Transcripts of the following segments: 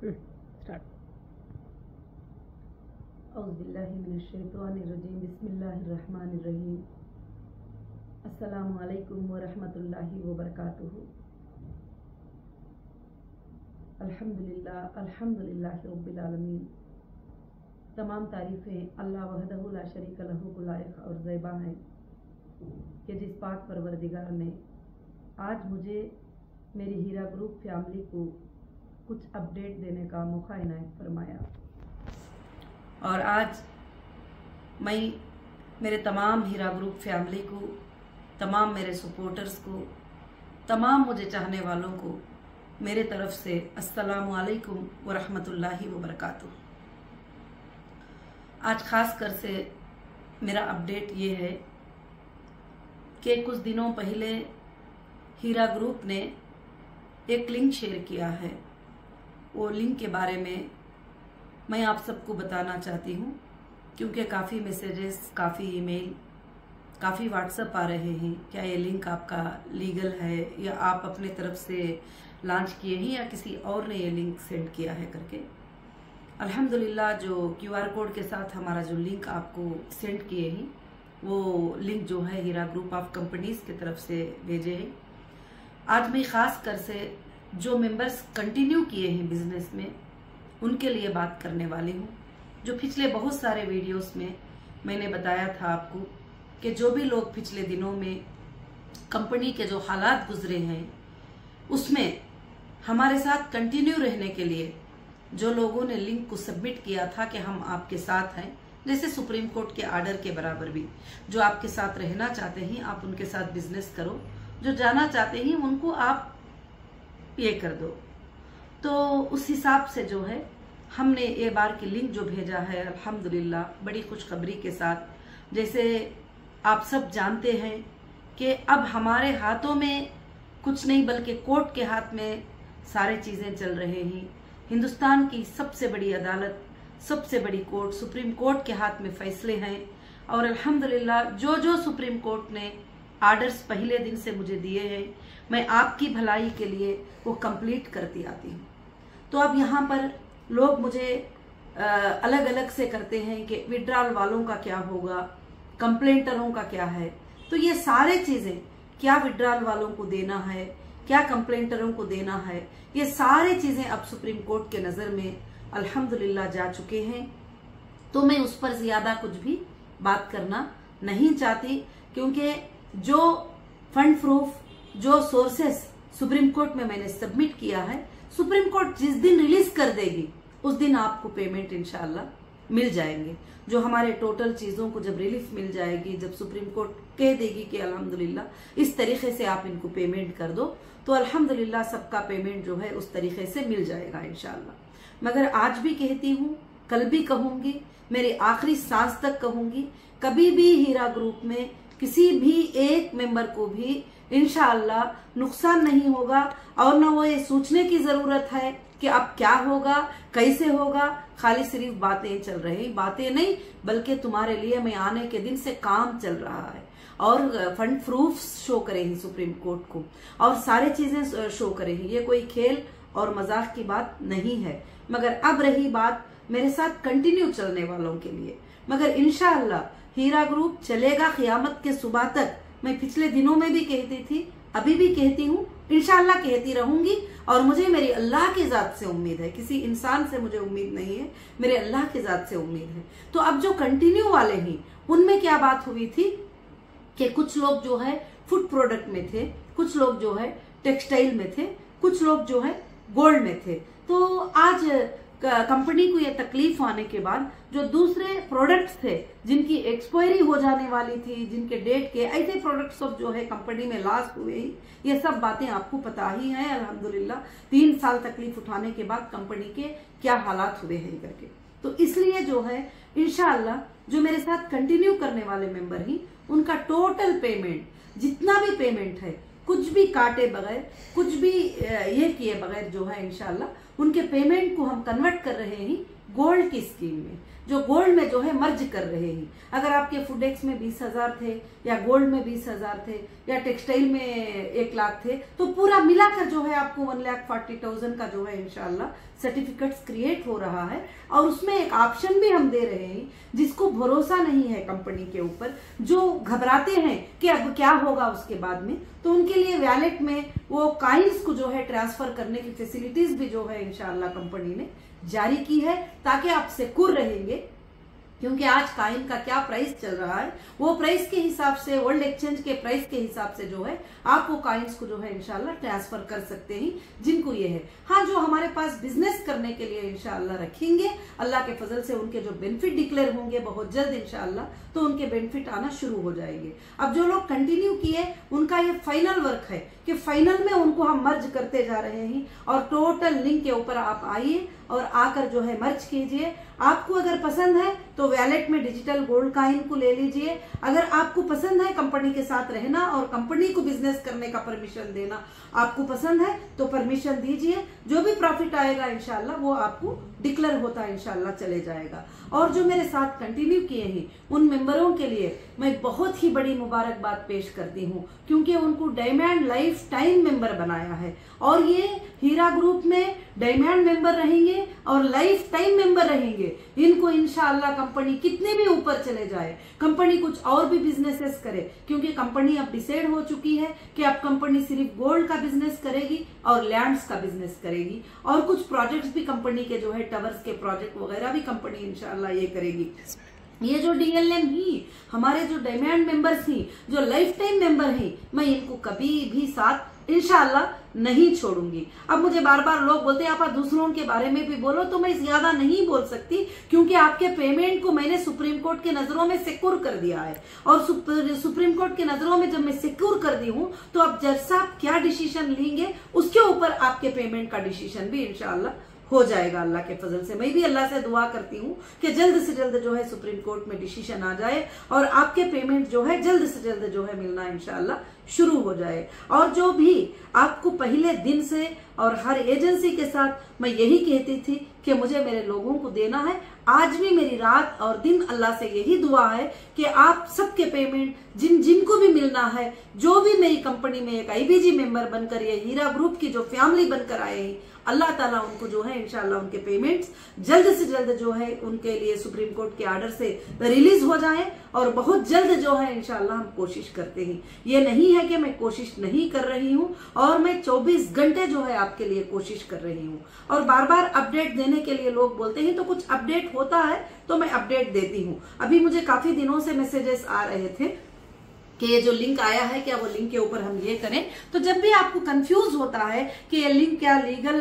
Start. औज़ुबिल्लाहिमिनश्शैतानिर्रजीम बिस्मिल्लाहिर्रहमानिर्रहीम। अस्सलामु अलैकुम व रहमतुल्लाहि व बरकातुहू। अल्हम्दुलिल्लाहि रब्बिल आलमीन। तमाम तारीफ़ें अल्लाह वहदहु ला शरीक लहू को लायक और ज़ैबा हैं कि जिस पाक परवरदिगार ने आज मुझे मेरी हीरा ग्रुप फैमिली को कुछ अपडेट देने का मौका इनायत फरमाया। और आज मैं मेरे तमाम हीरा ग्रुप फैमिली को, तमाम मेरे सपोर्टर्स को, तमाम मुझे चाहने वालों को मेरे तरफ से अस्सलामु अलैकुम व रहमतुल्लाहि व बरकातुहू। आज खास कर से मेरा अपडेट ये है कि कुछ दिनों पहले हीरा ग्रुप ने एक लिंक शेयर किया है। वो लिंक के बारे में मैं आप सबको बताना चाहती हूँ, क्योंकि काफ़ी मैसेजेस, काफ़ी ईमेल, काफ़ी व्हाट्सएप आ रहे हैं। क्या ये लिंक आपका लीगल है या आप अपने तरफ से लॉन्च किए हैं या किसी और ने ये लिंक सेंड किया है करके। अल्हम्दुलिल्लाह जो QR कोड के साथ हमारा जो लिंक आपको सेंड किए हैं वो लिंक जो है हीरा ग्रुप ऑफ कंपनीज की तरफ से भेजे हैं। आज मैं ख़ास कर से जो मेंबर्स कंटिन्यू किए हैं बिजनेस में उनके लिए बात करने वाली हूँ। जो पिछले बहुत सारे वीडियोस में मैंने बताया था आपको कि जो भी लोग पिछले दिनों में कंपनी के जो हालात गुजरे हैं उसमें हमारे साथ कंटिन्यू रहने के लिए जो लोगों ने लिंक को सबमिट किया था कि हम आपके साथ हैं, जैसे सुप्रीम कोर्ट के आर्डर के बराबर भी जो आपके साथ रहना चाहते हैं आप उनके साथ बिजनेस करो, जो जाना चाहते हैं उनको आप ये कर दो। तो उस हिसाब से जो है हमने ये बार की लिंक जो भेजा है अल्हम्दुलिल्लाह बड़ी खुशखबरी के साथ। जैसे आप सब जानते हैं कि अब हमारे हाथों में कुछ नहीं बल्कि कोर्ट के हाथ में सारे चीज़ें चल रहे हैं। हिंदुस्तान की सबसे बड़ी अदालत, सबसे बड़ी कोर्ट सुप्रीम कोर्ट के हाथ में फैसले हैं। और अल्हम्दुलिल्लाह जो जो सुप्रीम कोर्ट ने आर्डर्स पहले दिन से मुझे दिए हैं मैं आपकी भलाई के लिए वो कंप्लीट करती आती हूँ। तो अब यहाँ पर लोग मुझे अलग अलग से करते हैं कि विड्रॉल वालों का क्या होगा, कंप्लेंटरों का क्या है। तो ये सारे चीज़ें क्या विड्रॉल वालों को देना है, क्या कंप्लेंटरों को देना है, ये सारे चीज़ें अब सुप्रीम कोर्ट के नज़र में अल्हम्दुलिल्लाह जा चुके हैं। तो मैं उस पर ज़्यादा कुछ भी बात करना नहीं चाहती, क्योंकि जो फंड प्रूफ, जो सोर्सेस सुप्रीम कोर्ट में मैंने सबमिट किया है, सुप्रीम कोर्ट जिस दिन रिलीज कर देगी उस दिन आपको पेमेंट इंशाल्लाह मिल जाएंगे। जो हमारे टोटल चीज़ों को जब रिलीफ मिल जाएगी, जब सुप्रीम कोर्ट कह देगी कि अल्हम्दुलिल्लाह इस तरीके से आप इनको पेमेंट कर दो, तो अल्हम्दुलिल्लाह सबका पेमेंट जो है उस तरीके से मिल जाएगा इंशाल्लाह। मगर आज भी कहती हूँ, कल भी कहूंगी, मेरी आखिरी सांस तक कहूंगी, कभी भी हीरा ग्रुप में किसी भी एक मेंबर को भी इंशाअल्लाह नुकसान नहीं होगा। और न वो ये सोचने की जरूरत है कि अब क्या होगा, कैसे होगा। खाली सिर्फ बातें चल रही, बातें नहीं बल्कि तुम्हारे लिए मैं आने के दिन से काम चल रहा है और फंड प्रूफ शो करेंगी सुप्रीम कोर्ट को और सारे चीजें शो करेंगी। ये कोई खेल और मजाक की बात नहीं है। मगर अब रही बात मेरे साथ कंटिन्यू चलने वालों के लिए, मगर इंशाअल्लाह हीरा ग्रुप चलेगा क़यामत के सुबह तक। मैं पिछले दिनों में भी कहती थी, अभी भी कहती हूँ, इंशाअल्लाह कहती रहूंगी। और मुझे मेरी अल्लाह की जात से उम्मीद है, किसी इंसान से मुझे उम्मीद नहीं है, मेरे अल्लाह की जात से उम्मीद है। तो अब जो कंटिन्यू वाले हैं उनमें क्या बात हुई थी कि कुछ लोग जो है फूड प्रोडक्ट में थे, कुछ लोग जो है टेक्सटाइल में थे, कुछ लोग जो है गोल्ड में थे। तो आज कंपनी को ये तकलीफ आने के बाद जो दूसरे प्रोडक्ट्स थे जिनकी एक्सपायरी हो जाने वाली थी, जिनके डेट के ऐसे प्रोडक्ट्स सब जो है कंपनी में लॉस हुए, ये सब बातें आपको पता ही है। अल्हम्दुलिल्लाह 3 साल तकलीफ उठाने के बाद कंपनी के क्या हालात हुए हैं करके। तो इसलिए जो है इंशाअल्लाह जो मेरे साथ कंटिन्यू करने वाले मेंबर ही उनका टोटल पेमेंट जितना भी पेमेंट है कुछ भी काटे बगैर, कुछ भी ये किए बगैर जो है इंशाल्लाह उनके पेमेंट को हम कन्वर्ट कर रहे हैं गोल्ड की स्कीम में। जो गोल्ड में जो है मर्ज कर रहे हैं। अगर आपके फूडेक्स में 20,000 थे या गोल्ड में 20,000 थे या टेक्सटाइल में 1 लाख थे, तो पूरा मिलाकर जो है आपको 1,40,000 का जो है इंशाल्लाह सर्टिफिकेट्स क्रिएट हो रहा है। और उसमें एक ऑप्शन भी हम दे रहे हैं, जिसको भरोसा नहीं है कंपनी के ऊपर, जो घबराते हैं कि अब क्या होगा उसके बाद में, तो उनके लिए वैलेट में वो कॉइन्स को जो है ट्रांसफर करने की फैसिलिटीज भी जो है इंशाल्लाह कंपनी ने जारी की है, ताकि आप सिक्योर रहेंगे। क्योंकि आज कॉइन का क्या प्राइस चल रहा है, वो प्राइस के हिसाब से, वर्ल्ड एक्सचेंज के प्राइस के हिसाब से जो है आप वो कॉइन्स को जो है इंशाल्लाह ट्रांसफर कर सकते हैं, जिनको ये है। हाँ, जो हमारे पास बिजनेस करने के लिए इंशाल्लाह रखेंगे, अल्लाह के फजल से उनके जो बेनिफिट डिक्लेयर होंगे बहुत जल्द इंशाल्लाह, तो उनके बेनिफिट आना शुरू हो जाएंगे। अब जो लोग कंटिन्यू किए, उनका ये फाइनल वर्क है कि फाइनल में उनको हम मर्ज करते जा रहे हैं, और टोटल लिंक के ऊपर आप आइए और आकर जो है मर्ज कीजिए। आपको अगर पसंद है तो वैलेट में डिजिटल गोल्ड कॉइन को ले लीजिए। अगर आपको पसंद है कंपनी के साथ रहना और कंपनी को बिजनेस करने का परमिशन देना, आपको पसंद है तो परमिशन दीजिए। जो भी प्रॉफिट आएगा इंशाल्लाह वो आपको डिक्लेयर होता इंशाल्लाह चले जाएगा। और जो मेरे साथ कंटिन्यू किए हैं उन मेंबरों के लिए मैं बहुत ही बड़ी मुबारकबाद पेश करती हूँ, क्योंकि उनको डायमंड लाइफ टाइम मेंबर बनाया है। और ये हीरा ग्रुप में डायमंड मेंबर रहेंगे और लाइफ टाइम मेंबर रहेंगे। इनको इंशाल्लाह कंपनी कितने भी ऊपर चले जाए, कंपनी कुछ और भी बिजनेसेस करे, क्योंकि कंपनी अब डिसाइड हो चुकी है कि अब कंपनी सिर्फ गोल्ड का बिजनेस करेगी और लैंड्स का बिजनेस करेगी, और कुछ प्रोजेक्ट्स भी कंपनी के जो है टावर्स के प्रोजेक्ट वगैरह भी कंपनी इंशाल्लाह ये करेगी। ये जो डीएलएम ही हमारे जो डायमंड मेंबर्स ही, जो लाइफ टाइम मेंबर हैं, मैं इनको कभी भी साथ इंशाल्लाह नहीं छोड़ूंगी। अब मुझे बार बार लोग बोलते हैं आप दूसरों के बारे में भी बोलो, तो मैं ज्यादा नहीं बोल सकती, क्योंकि आपके पेमेंट को मैंने सुप्रीम कोर्ट के नजरों में सिक्योर कर दिया है। और सुप्रीम कोर्ट के नजरों में जब मैं सिक्योर कर दी हूं, तो अब जज साहब क्या डिसीजन लेंगे उसके ऊपर आपके पेमेंट का डिसीजन भी इंशाल्लाह हो जाएगा अल्लाह के फजल से। मैं भी अल्लाह से दुआ करती हूँ कि जल्द से जल्द जो है सुप्रीम कोर्ट में डिसीजन आ जाए और आपके पेमेंट जो है जल्द से जल्द जो है मिलना इंशाल्लाह शुरू हो जाए। और जो भी आपको पहले दिन से और हर एजेंसी के साथ मैं यही कहती थी कि मुझे मेरे लोगों को देना है, आज भी मेरी रात और दिन अल्लाह से यही दुआ है कि आप सबके पेमेंट जिनको भी मिलना है, जो भी मेरी कंपनी में एक आईबीजी मेंबर बनकर या हीरा ग्रुप की जो फैमिली बनकर आए हैं, अल्लाह ताला उनको जो है इंशाल्लाह उनके पेमेंट्स जल्द से जल्द जो है उनके लिए सुप्रीम कोर्ट के आर्डर से रिलीज हो जाए। और बहुत जल्द जो है इंशाल्लाह हम कोशिश करते हैं, ये नहीं है कि मैं कोशिश नहीं कर रही हूँ, और मैं 24 घंटे जो है आपके लिए कोशिश कर रही हूँ। और बार बार अपडेट देने के लिए लोग बोलते हैं, तो कुछ अपडेट होता है तो मैं अपडेट देती हूँ। अभी मुझे काफी दिनों से मैसेजेस आ रहे थे कि ये जो लिंक आया है क्या वो लिंक के ऊपर हम ये करें। तो जब भी आपको कंफ्यूज होता है कि ये लिंक क्या लीगल,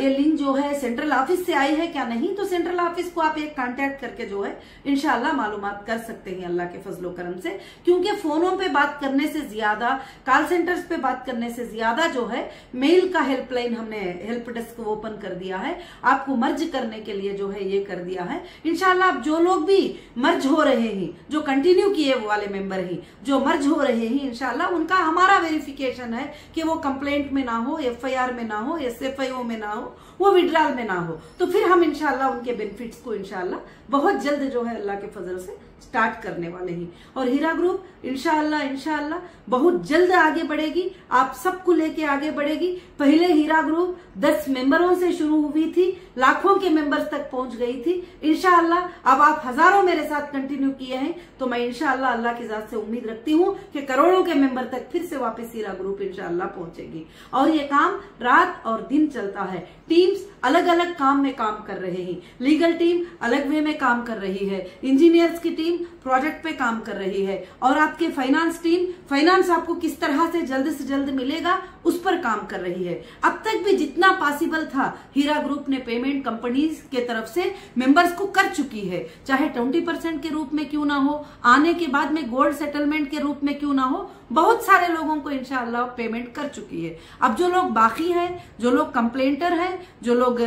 ये लिंक जो है सेंट्रल ऑफिस से आई है क्या नहीं, तो सेंट्रल ऑफिस को आप एक कांटेक्ट करके जो है इंशाल्लाह मालूमात कर सकते हैं अल्लाह के फजलो करम से। क्योंकि फोनों पे बात करने से ज्यादा, कॉल सेंटर्स पे बात करने से ज्यादा जो है मेल का हेल्पलाइन हमने हेल्प डेस्क ओपन कर दिया है, आपको मर्ज करने के लिए जो है ये कर दिया है। इंशाल्लाह आप जो लोग भी मर्ज हो रहे हैं, जो कंटिन्यू किए वाले मेंबर हैं, जो मर्ज हो रहे हैं, इंशाल्लाह उनका हमारा वेरिफिकेशन है कि वो कंप्लेंट में ना हो, एफआईआर में ना हो, एसएफआईओ में ना हो, वो विड्रॉल में ना हो। तो फिर हम इंशाल्लाह उनके बेनिफिट्स को इंशाल्लाह बहुत जल्द जो है अल्लाह के फजल से स्टार्ट करने वाले हैं। और हीरा ग्रुप इंशाल्लाह बहुत जल्द आगे बढ़ेगी, आप सबको लेके आगे बढ़ेगी। पहले हीरा ग्रुप 10 मेंबरों से शुरू हुई थी, लाखों के मेंबर्स तक पहुंच गई थी। इंशाल्लाह अब आप हजारों मेरे साथ कंटिन्यू किए हैं, तो मैं इंशाल्लाह अल्लाह की जात से उम्मीद रखती हूँ कि करोड़ों के मेंबर तक फिर से वापस हीरा ग्रुप इंशाल्लाह पहुंचेगी। और ये काम रात और दिन चलता है, टीम्स अलग अलग काम में काम कर रहे हैं, लीगल टीम अलग वे में काम कर रही है, इंजीनियर्स की टीम प्रोजेक्ट पे काम कर रही है, और आपके फाइनेंस टीम फाइनेंस आपको किस तरह से जल्द मिलेगा उस पर काम कर रही है। अब तक भी जितना पॉसिबल था हीरा ग्रुप ने पेमेंट कंपनीज के तरफ से मेंबर्स को कर चुकी है, चाहे 20% के रूप में क्यों ना हो, आने के बाद में गोल्ड सेटलमेंट के रूप में क्यों ना हो, बहुत सारे लोगों को इंशाल्लाह पेमेंट कर चुकी है। अब जो लोग बाकी हैं, जो लोग कंप्लेंटर हैं, जो लोग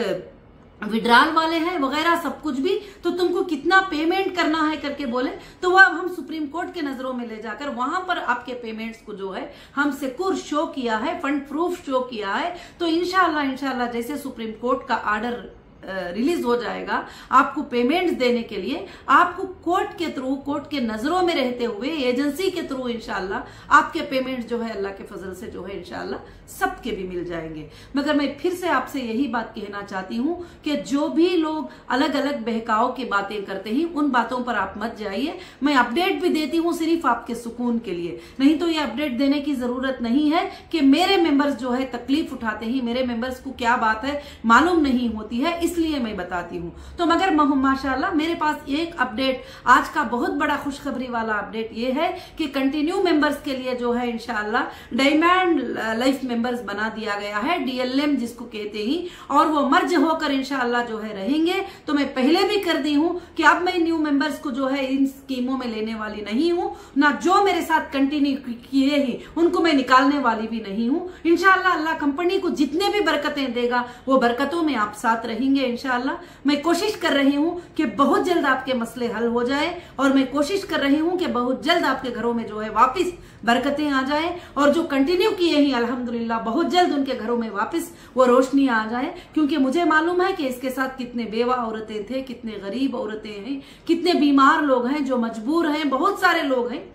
विड्रॉल वाले हैं वगैरह सब कुछ भी, तो तुमको कितना पेमेंट करना है करके बोले, तो वह हम सुप्रीम कोर्ट के नजरों में ले जाकर वहां पर आपके पेमेंट्स को जो है हम सिक्योर शो किया है, फंड प्रूफ शो किया है। तो इंशाल्लाह जैसे सुप्रीम कोर्ट का आर्डर रिलीज हो जाएगा आपको पेमेंट्स देने के लिए, आपको कोर्ट के थ्रू, कोर्ट के नजरों में रहते हुए एजेंसी के थ्रू इंशाल्लाह आपके पेमेंट्स जो है अल्लाह के फजल से जो है इंशाल्लाह सबके भी मिल जाएंगे। मगर मैं फिर से आपसे यही बात कहना चाहती हूं कि जो भी लोग अलग अलग बहकाव की बातें करते हैं उन बातों पर आप मत जाइए। मैं अपडेट भी देती हूं सिर्फ आपके सुकून के लिए, नहीं तो ये अपडेट देने की जरूरत नहीं है कि मेरे मेंबर्स जो है तकलीफ उठाते हैं, मेरे मेंबर्स को क्या बात है मालूम नहीं होती है, इसलिए मैं बताती हूँ। तो मगर माशाल्लाह मेरे पास एक अपडेट आज का बहुत बड़ा खुशखबरी वाला अपडेट ये है कि कंटिन्यू मेंबर्स के लिए जो है इंशाल्लाह डायमंड लाइफ मेंबर्स बना दिया गया है, DLM जिसको कहते ही, और वो मर्ज होकर इंशाल्लाह जो है रहेंगे। तो मैं पहले भी कर दी हूं कि अब मैं न्यू मेंबर्स को जो है इन स्कीमों में लेने वाली नहीं हूं, ना जो मेरे साथ कंटिन्यू किए ही उनको मैं निकालने वाली भी नहीं हूं। इंशाल्लाह अल्लाह कंपनी को जितने भी बरकतें देगा वो बरकतों में आप साथ रहेंगे इंशाल्लाह। मैं कोशिश कर रही हूं कि बहुत जल्द आपके मसले हल हो जाए, और मैं कोशिश कर रही हूं कि बहुत जल्द आपके घरों में जो है वापस बरकतें आ जाए, और जो कंटिन्यू किए ही अल्हम्दुलिल्लाह बहुत जल्द उनके घरों में वापस वो रोशनी आ जाए। क्योंकि मुझे मालूम है कि इसके साथ कितने बेवा औरतें थे, कितने गरीब औरतें हैं, कितने बीमार लोग हैं, जो मजबूर हैं, बहुत सारे लोग हैं।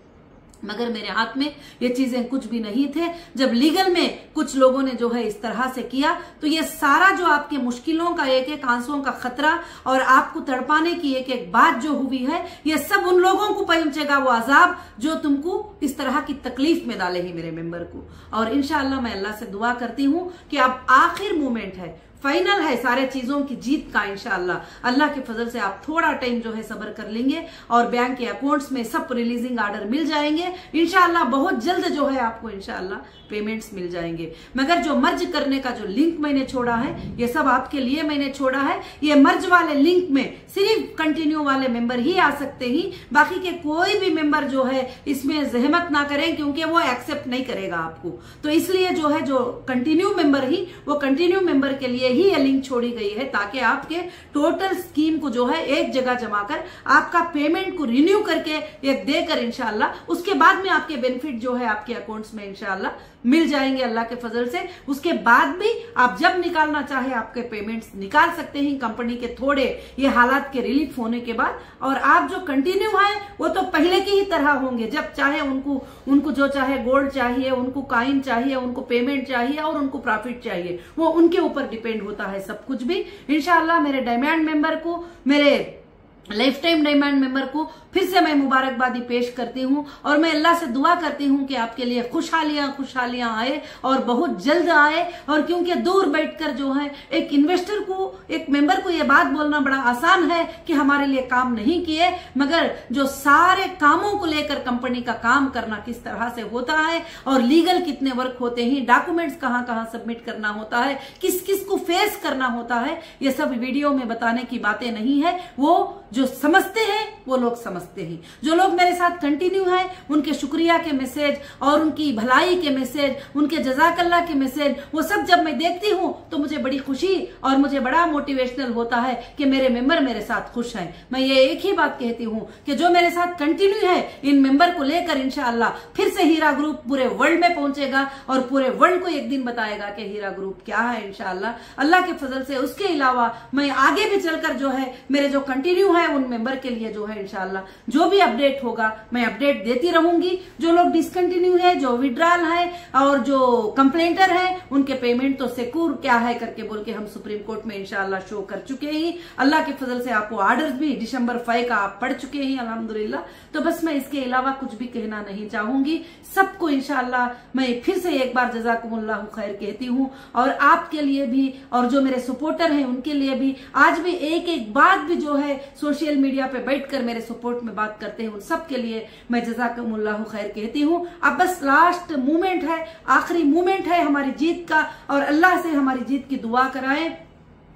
मगर मेरे हाथ में ये चीजें कुछ भी नहीं थे। जब लीगल में कुछ लोगों ने जो है इस तरह से किया तो ये सारा जो आपके मुश्किलों का एक एक आंसुओं का खतरा और आपको तड़पाने की एक एक बात जो हुई है, ये सब उन लोगों को पहुंचेगा वो अजाब जो तुमको इस तरह की तकलीफ में डाले ही मेरे मेंबर को। और इंशाअल्लाह मैं अल्लाह से दुआ करती हूं कि अब आखिर मोमेंट है, फाइनल है सारे चीजों की जीत का। इंशाअल्लाह अल्लाह के फजल से आप थोड़ा टाइम जो है सब्र कर लेंगे और बैंक के अकाउंट्स में सब रिलीजिंग आर्डर मिल जाएंगे इंशाअल्लाह। बहुत जल्द जो है आपको इंशाअल्लाह पेमेंट्स मिल जाएंगे। मगर जो मर्ज करने का जो लिंक मैंने छोड़ा है, ये सब आपके लिए मैंने छोड़ा है। ये मर्ज वाले लिंक में सिर्फ कंटिन्यू वाले मेंबर ही आ सकते ही, बाकी के कोई भी मेंबर जो है इसमें जहमत ना करें, क्योंकि वो एक्सेप्ट नहीं करेगा आपको। तो इसलिए जो है जो कंटिन्यू मेंबर ही, वो कंटिन्यू मेंबर के लिए ही ये लिंक छोड़ी गई है, ताकि आपके टोटल स्कीम को जो है एक जगह जमा कर आपका पेमेंट को रिन्यू करके एक देकर इंशाअल्लाह उसके बाद में आपके बेनिफिट जो है आपके अकाउंट्स में इंशाअल्लाह मिल जाएंगे अल्लाह के फजल से। उसके बाद भी आप जब निकालना चाहे आपके पेमेंट्स निकाल सकते हैं कंपनी के थोड़े ये हालात के रिलीफ होने के बाद। और आप जो कंटिन्यू है वो तो पहले की ही तरह होंगे, जब चाहे उनको जो चाहे गोल्ड चाहिए, उनको कॉइन चाहिए, उनको पेमेंट चाहिए और उनको प्रॉफिट चाहिए, वो उनके ऊपर डिपेंड होता है सब कुछ भी। इंशाअल्लाह मेरे डायमंड मेंबर को, मेरे लाइफ टाइम डायमंड मेंबर को फिर से मैं मुबारकबादी पेश करती हूं, और मैं अल्लाह से दुआ करती हूं कि आपके लिए खुशहालियां आए और बहुत जल्द आए। और क्योंकि दूर बैठकर जो है एक इन्वेस्टर को, एक मेंबर को ये बात बोलना बड़ा आसान है कि हमारे लिए काम नहीं किए, मगर जो सारे कामों को लेकर कंपनी का काम करना किस तरह से होता है और लीगल कितने वर्क होते हैं, डॉक्यूमेंट्स कहां कहां सबमिट करना होता है, किस किस को फेस करना होता है, ये सब वीडियो में बताने की बातें नहीं है। वो जो समझते हैं वो लोग समझते हैं। जो लोग मेरे साथ कंटिन्यू हैं उनके शुक्रिया के मैसेज और उनकी भलाई के मैसेज, उनके जज़ाकल्लाह के मैसेज, वो सब जब मैं देखती हूं तो मुझे बड़ी खुशी और मुझे बड़ा मोटिवेशनल होता है कि मेरे मेंबर मेरे साथ खुश हैं। मैं ये एक ही बात कहती हूं कि जो मेरे साथ कंटिन्यू है इन मेंबर को लेकर इंशाअल्लाह फिर से हीरा ग्रुप पूरे वर्ल्ड में पहुंचेगा और पूरे वर्ल्ड को एक दिन बताएगा कि हीरा ग्रुप क्या है इंशाअल्लाह अल्लाह के फजल से। उसके अलावा मैं आगे भी चलकर जो है मेरे जो कंटिन्यू है उन मेंबर के लिए जो है इंशाअल्लाह जो भी अपडेट होगा मैं अपडेट देती रहूंगी। जो लोग डिसकंटिन्यू है, जो विड्रॉल है और जो कंप्लेंटर है, उनके पेमेंट तो सिक्योर क्या है करके बोल के हम सुप्रीम कोर्ट में इंशाअल्लाह शो कर चुके हैं। अल्लाह के फजल से आपको ऑर्डर्स भी दिसंबर 5 का आप पढ़ चुके हैं अल्हम्दुलिल्लाह। तो बस मैं इसके अलावा कुछ भी कहना नहीं चाहूंगी। सबको इंशाअल्लाह मैं फिर से एक बार जज़ाकुमुल्लाह खैर कहती हूँ, और आपके लिए भी और जो मेरे सपोर्टर हैं उनके लिए भी। आज भी एक एक बात भी जो है सोशल मीडिया पे बैठकर मेरे सपोर्ट में बात करते हैं उन सब के लिए मैं जज़ाकुमुल्लाह खैर कहती हूँ। अब बस लास्ट मूवमेंट है, आखिरी मूवमेंट है हमारी जीत का, और अल्लाह से हमारी जीत की दुआ कराएं।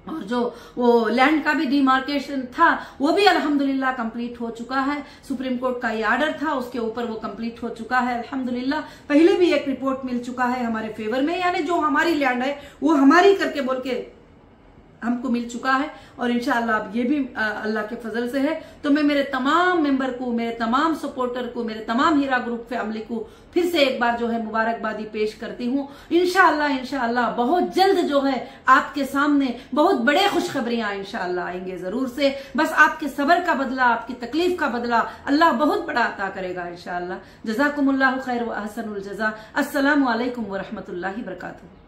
और जो वो लैंड का भी डिमार्केशन था वो भी अल्हम्दुलिल्लाह कंप्लीट हो चुका है। सुप्रीम कोर्ट का ये ऑर्डर था उसके ऊपर वो कंप्लीट हो चुका है अल्हम्दुलिल्लाह। पहले भी एक रिपोर्ट मिल चुका है हमारे फेवर में, यानी जो हमारी लैंड है वो हमारी करके बोल के हमको मिल चुका है और इंशाअल्लाह अब ये भी अल्लाह के फजल से है। तो मैं मेरे तमाम मेंबर को, मेरे तमाम सपोर्टर को, मेरे तमाम हीरा ग्रुप फैमिली को फिर से एक बार जो है मुबारकबादी पेश करती हूँ। इंशाअल्लाह बहुत जल्द जो है आपके सामने बहुत बड़े खुशखबरियां इंशाअल्लाह आएंगे जरूर से। बस आपके सब्र का बदला, आपकी तकलीफ का बदला अल्लाह बहुत बड़ा अता करेगा इंशाअल्लाह। जज़ाकुमुल्लाहु खैर व अहसनुल जज़ा। अस्सलामु अलैकुम व रहमतुल्लाहि व बरकातुहू।